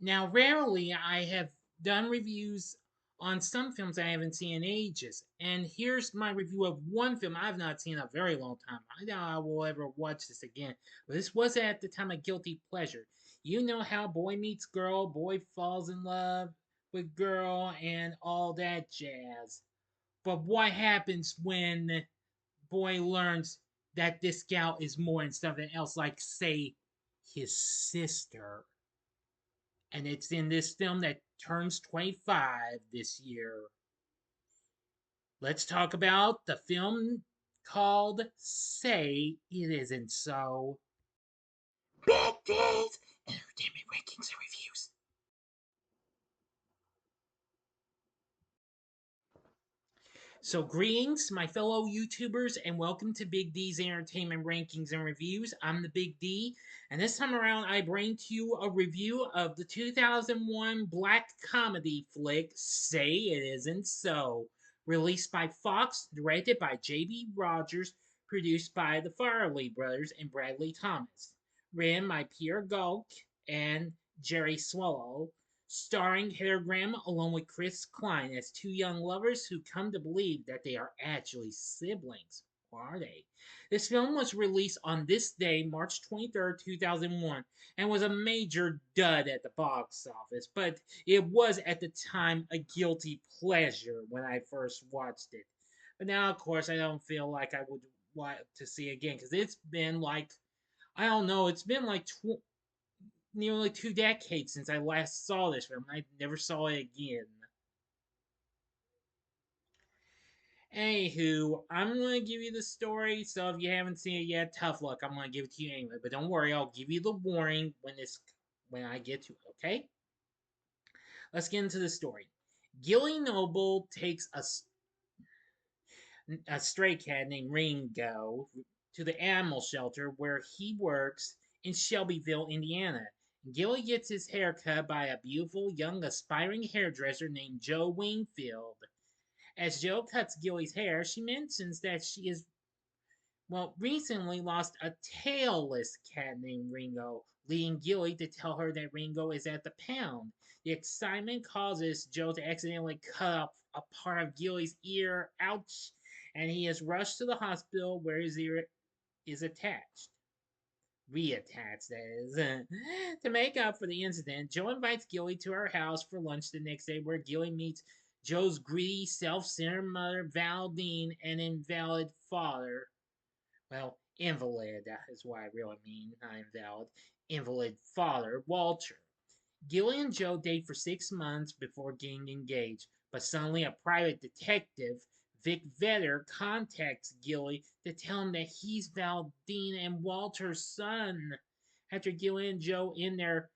Now, rarely I have done reviews on some films I haven't seen in ages. And here's my review of one film I've not seen in a very long time. I doubt I will ever watch this again. But this was at the time a guilty pleasure. You know how boy meets girl, boy falls in love with girl, and all that jazz. But what happens when boy learns that this gal is more than something else, like, say, his sister? And it's in this film that turns 25 this year. Let's talk about the film called Say It Isn't So. Big D's Entertainment Rankings and Reviews. So, greetings, my fellow YouTubers, and welcome to Big D's Entertainment Rankings and Reviews. I'm the Big D, and this time around, I bring to you a review of the 2001 black comedy flick Say It Isn't So, released by Fox, directed by J.B. Rogers, produced by the Farley brothers and Bradley Thomas, written by Pierre Gulk and Jerry Swallow, starring Heather Graham along with Chris Klein as two young lovers who come to believe that they are actually siblings. Or are they? This film was released on this day, March 23rd, 2001, and was a major dud at the box office, but it was at the time a guilty pleasure when I first watched it. But now, of course, I don't feel like I would want to see it again because it's been like, I don't know, it's been like nearly 2 decades since I last saw this film. I never saw it again. Anywho, I'm gonna give you the story, so if you haven't seen it yet, tough luck. I'm gonna give it to you anyway. But don't worry, I'll give you the warning when I get to it, okay? Let's get into the story. Gilly Noble takes a stray cat named Ringo to the animal shelter where he works in Shelbyville, Indiana. Gilly gets his hair cut by a beautiful young aspiring hairdresser named Joe Wingfield. As Joe cuts Gilly's hair, she mentions that she is, well, recently lost a tailless cat named Ringo, leading Gilly to tell her that Ringo is at the pound. The excitement causes Joe to accidentally cut off a part of Gilly's ear, ouch, and he is rushed to the hospital where his ear is attached. Reattached, that is. To make up for the incident, Joe invites Gilly to her house for lunch the next day, where Gilly meets Joe's greedy, self centered mother, Valdine, and invalid father. Well, invalid is what I really mean, not invalid. Invalid father, Walter. Gilly and Joe date for 6 months before getting engaged, but suddenly a private detective, Vic Vetter, contacts Gilly to tell him that he's Valdine and Walter's son. After Gilly and Joe end their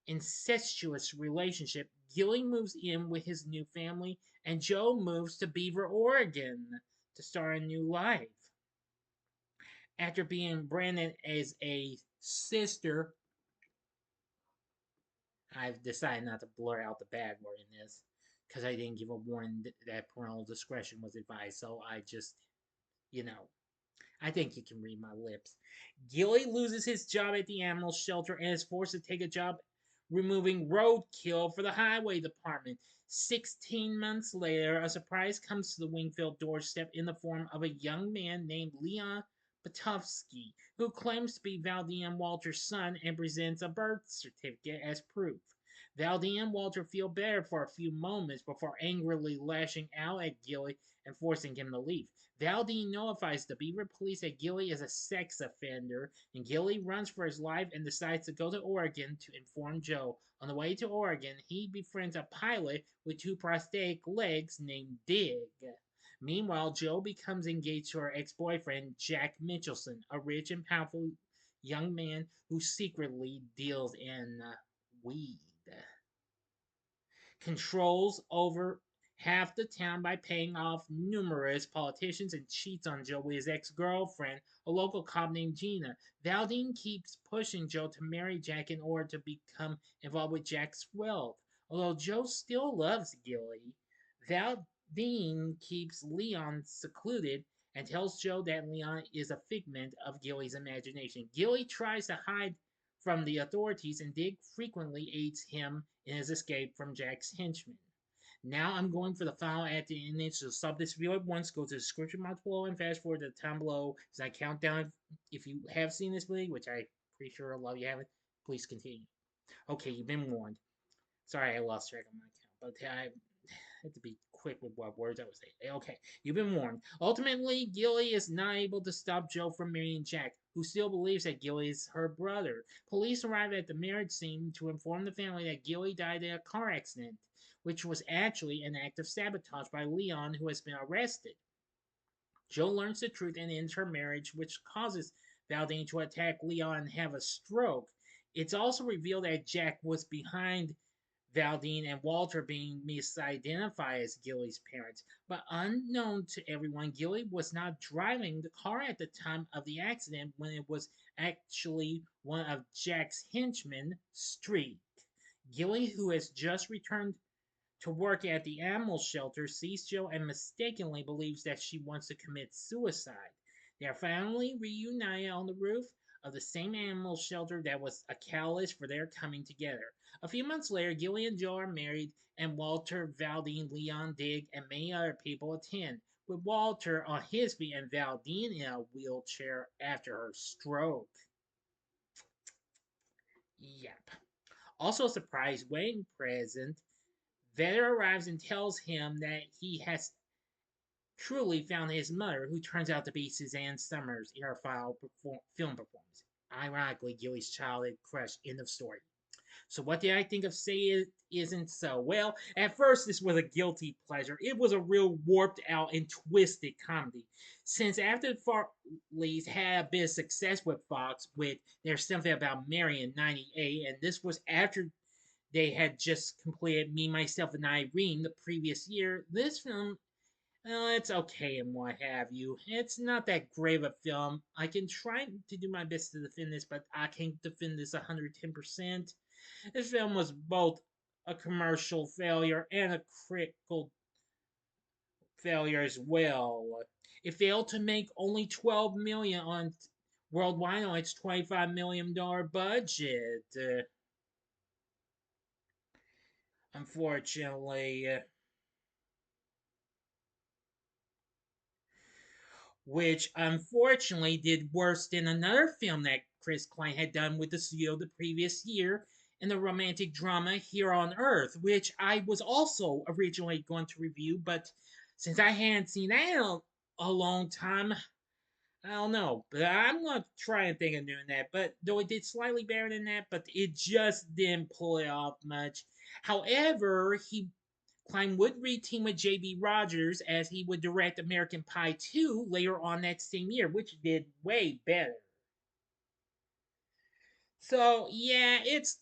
incestuous relationship, Gilly moves in with his new family, and Joe moves to Beaver, Oregon to start a new life. After being branded as a sister, I've decided not to blur out the bad word in this because I didn't give a warning that parental discretion was advised. So I just, you know, I think you can read my lips. Gilly loses his job at the animal shelter and is forced to take a job removing roadkill for the highway department. 16 months later, a surprise comes to the Wingfield doorstep in the form of a young man named Leon Patofsky, who claims to be Valdine and Walter's son and presents a birth certificate as proof. Valdine and Walter feel better for a few moments before angrily lashing out at Gilly and forcing him to leave. Valdine notifies the Beaver police that Gilly is a sex offender, and Gilly runs for his life and decides to go to Oregon to inform Joe. On the way to Oregon, he befriends a pilot with two prosthetic legs named Dig. Meanwhile, Joe becomes engaged to her ex-boyfriend, Jack Mitchelson, a rich and powerful young man who secretly deals in weed, controls over half the town by paying off numerous politicians, and cheats on Joe with his ex-girlfriend, a local cop named Gina. Valdine keeps pushing Joe to marry Jack in order to become involved with Jack's wealth. Although Joe still loves Gilly, Valdine keeps Leon secluded and tells Joe that Leon is a figment of Gilly's imagination. Gilly tries to hide from the authorities, and Dig frequently aids him in his escape from Jack's henchmen. Now I'm going for the file at the end, so stop this video at once, go to the description box below, and fast forward to the time below as I count down. If you have seen this movie, which I'm pretty sure a lot of you haven't, please continue. Okay, you've been warned. Sorry, I lost track of my count, but I had to be quick with what words I was saying. Okay, you've been warned. Ultimately, Gilly is not able to stop Joe from marrying Jack, who still believes that Gilly is her brother. Police arrive at the marriage scene to inform the family that Gilly died in a car accident, which was actually an act of sabotage by Leon, who has been arrested. Joe learns the truth and ends her marriage, which causes Valdine to attack Leon and have a stroke. It's also revealed that Jack was behind Valdine and Walter being misidentified as Gilly's parents. But unknown to everyone, Gilly was not driving the car at the time of the accident when it was actually one of Jack's henchmen, Street. Gilly, who has just returned to work at the animal shelter, sees Joe and mistakenly believes that she wants to commit suicide. They are finally reunited on the roof of the same animal shelter that was a catalyst for their coming together. A few months later, Gilly and Joe are married, and Walter, Valdine, Leon, Dig, and many other people attend, with Walter on his feet and Valdine in a wheelchair after her stroke. Yep. Also, a surprise wedding present. Vetter arrives and tells him that he has truly found his mother, who turns out to be Suzanne Summers in her film performance. Ironically, Gilly's childhood crush. End of story. So, what did I think of Say It Isn't So? Well, at first, this was a guilty pleasure. It was a real warped out and twisted comedy. Since after the Farleys had a bit of success with Fox with There's Something About Mary in '98, and this was after they had just completed Me, Myself, and Irene the previous year, this film, well, it's okay and what have you. It's not that great of a film. I can try to do my best to defend this, but I can't defend this 110%. This film was both a commercial failure and a critical failure as well. It failed to make only 12 million on worldwide on its $25 million budget. Unfortunately, which unfortunately did worse than another film that Chris Klein had done with the studio the previous year in the romantic drama Here on Earth, which I was also originally going to review, but since I hadn't seen that in a long time, I don't know. But I'm going to try and think of doing that. But though it did slightly better than that, but it just didn't pull it off much. However, Klein would re-team with J.B. Rogers as he would direct American Pie 2 later on that same year, which did way better. So, yeah, it's.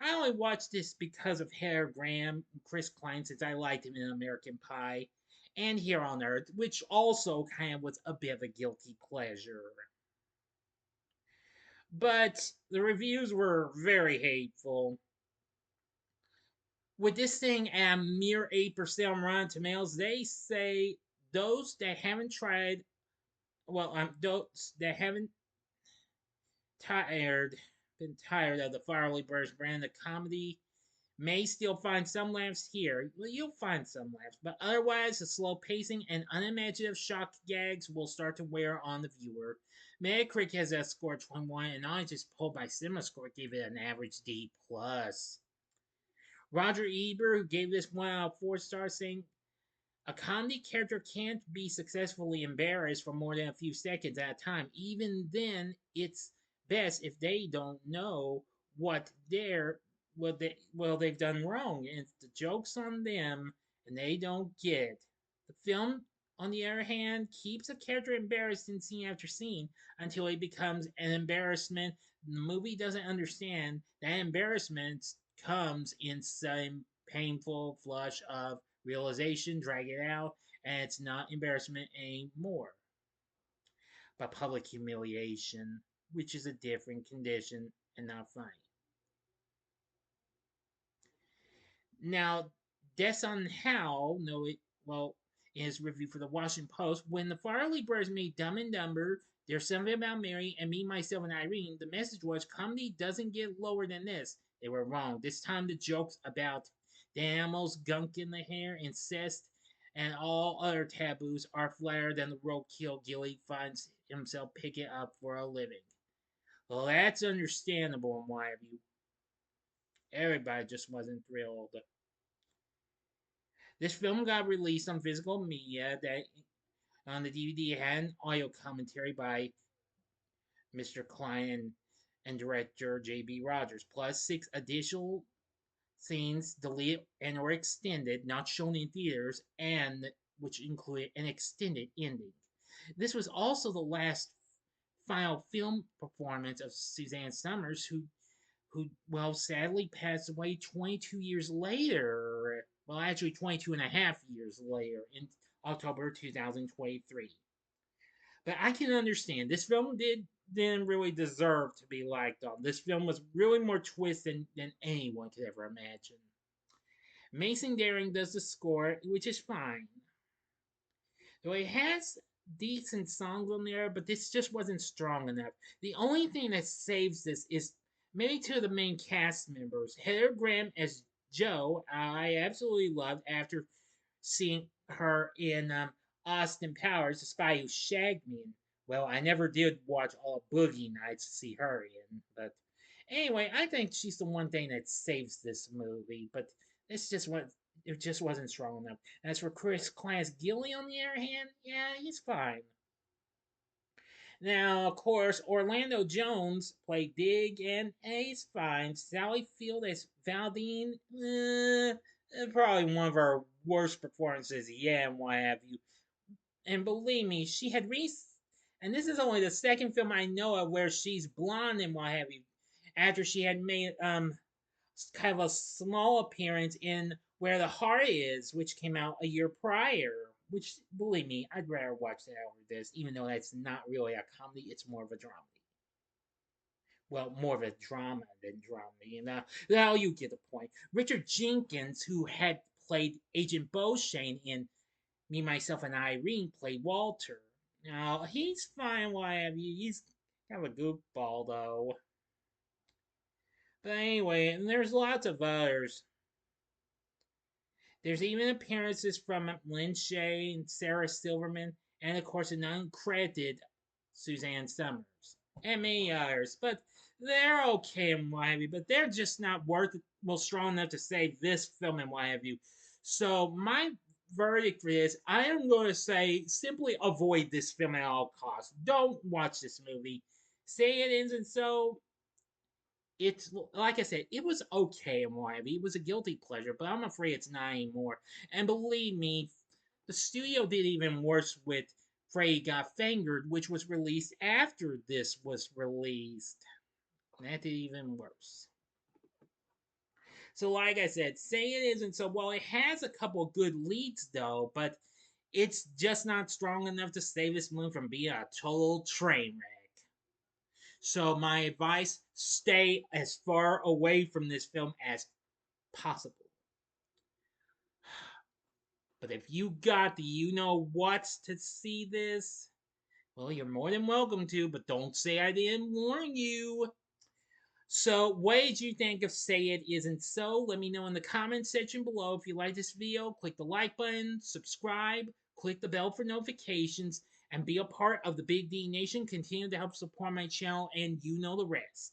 I only watched this because of Heather Graham and Chris Klein since I liked him in American Pie and Here on Earth, which also kind of was a bit of a guilty pleasure. But the reviews were very hateful. With this thing at a mere 8% on Rotten Tomatoes, they say those that haven't tried, those that haven't tired, been tired of the Farley Brothers brand of comedy may still find some laughs here. Well, you'll find some laughs, but otherwise, the slow pacing and unimaginative shock gags will start to wear on the viewer. Metacritic has a score of 21, and I just pulled by CinemaScore gave it an average D plus. Roger Ebert, who gave this 1 out of 4 stars, saying a comedy character can't be successfully embarrassed for more than a few seconds at a time. Even then, it's best if they don't know they've done wrong, and the joke's on them, and they don't get it. The film, on the other hand, keeps a character embarrassed in scene after scene until he becomes an embarrassment. The movie doesn't understand that embarrassment comes in some painful flush of realization, drag it out, and it's not embarrassment anymore, but public humiliation, which is a different condition and not funny. Now, Deson Howe, no, it, well, in his review for the Washington Post, when the Farley brothers made Dumb and Dumber, There's something about Mary and me, myself, and Irene. The message was comedy doesn't get lower than this. They were wrong. This time the jokes about the animals, gunk in the hair, incest, and all other taboos are flatter than the roadkill Gilly finds himself picking up for a living. Well, that's understandable in my view. Everybody just wasn't thrilled. This film got released on physical media that on the DVD had an audio commentary by Mr. Klein and director J.B. Rogers, plus 6 additional scenes deleted and or extended, not shown in theaters, and which included an extended ending. This was also the last final film performance of Suzanne Summers, who well sadly passed away 22 years later. Well, actually 22 and a half years later in October 2023. But I can understand this film didn't really deserve to be liked on. This film was really more twist than anyone could ever imagine. Mason Daring does the score, which is fine. Though it has decent songs on there, but this just wasn't strong enough. The only thing that saves this is maybe two of the main cast members. Heather Graham as Joe, I absolutely loved after seeing her in Austin Powers, The Spy Who Shagged Me. And, well, I never did watch all Boogie Nights to see her in, but anyway, I think she's the one thing that saves this movie. But it's just what it just wasn't strong enough. As for Chris Clarence Gilly, on the other hand, yeah, he's fine. Now, of course, Orlando Jones played Dig, and he's fine. Sally Field as Valdine, probably one of her worst performances yet, and what have you. And believe me, she had and this is only the second film I know of where she's blonde and what have you. After she had made kind of a small appearance in Where the Heart Is, which came out a year prior. Which, believe me, I'd rather watch that over this, even though that's not really a comedy, it's more of a drama. Well, more of a drama than drama, you know. Now you get the point. Richard Jenkins, who had played Agent Beauchene in Me, Myself, and Irene, played Walter. Now, he's fine, why have you? He's kind of a goofball, though. But anyway, and there's lots of others. There's even appearances from Lynn Shay and Sarah Silverman, and of course an uncredited Suzanne Summers, and many others. But they're okay and what have you, but they're just not worth it, well, strong enough to save this film and what have you. So my verdict for this, I am going to say simply avoid this film at all costs. Don't watch this movie. Say it isn't so, it's like I said, it was okay in Wyoming. It was a guilty pleasure, but I'm afraid it's not anymore. And believe me, the studio did even worse with Freddy Got Fingered, which was released after this was released. That did even worse. So, like I said, say it isn't so. Well, it has a couple good leads though, but it's just not strong enough to save this movie from being a total train wreck. So my advice, stay as far away from this film as possible. But if you got the you know what's to see this, well, you're more than welcome to, but don't say I didn't warn you. So, what did you think of Say It Isn't So? Let me know in the comments section below. If you like this video, click the like button, subscribe, click the bell for notifications, and be a part of the Big D Nation. Continue to help support my channel, and you know the rest.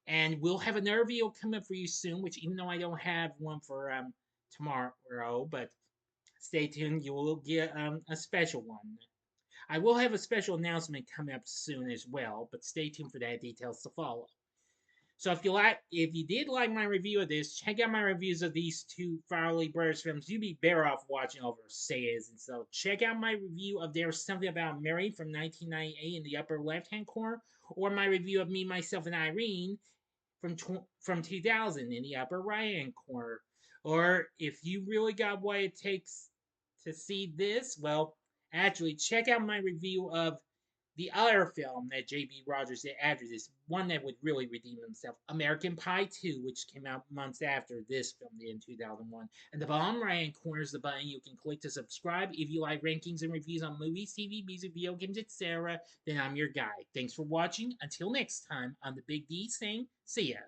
And we'll have another video coming up for you soon, which even though I don't have one for tomorrow, but stay tuned, you will get a special one. I will have a special announcement coming up soon as well, but stay tuned for that, details to follow. So if you did like my review of this, check out my reviews of these two Farley Brothers films. You'd be better off watching over Say It Isn't So. Check out my review of There's Something About Mary from 1998 in the upper left-hand corner, or my review of Me, Myself, and Irene from 2000 in the upper right hand corner. Or if you really got what it takes to see this, well, actually check out my review of The other film that J.B. Rogers did after this, one that would really redeem himself, American Pie 2, which came out months after this film did in 2001. And the bottom right hand corner is the button you can click to subscribe. If you like rankings and reviews on movies, TV, music, video games, etc., then I'm your guy. Thanks for watching. Until next time, I'm the Big D saying, see ya.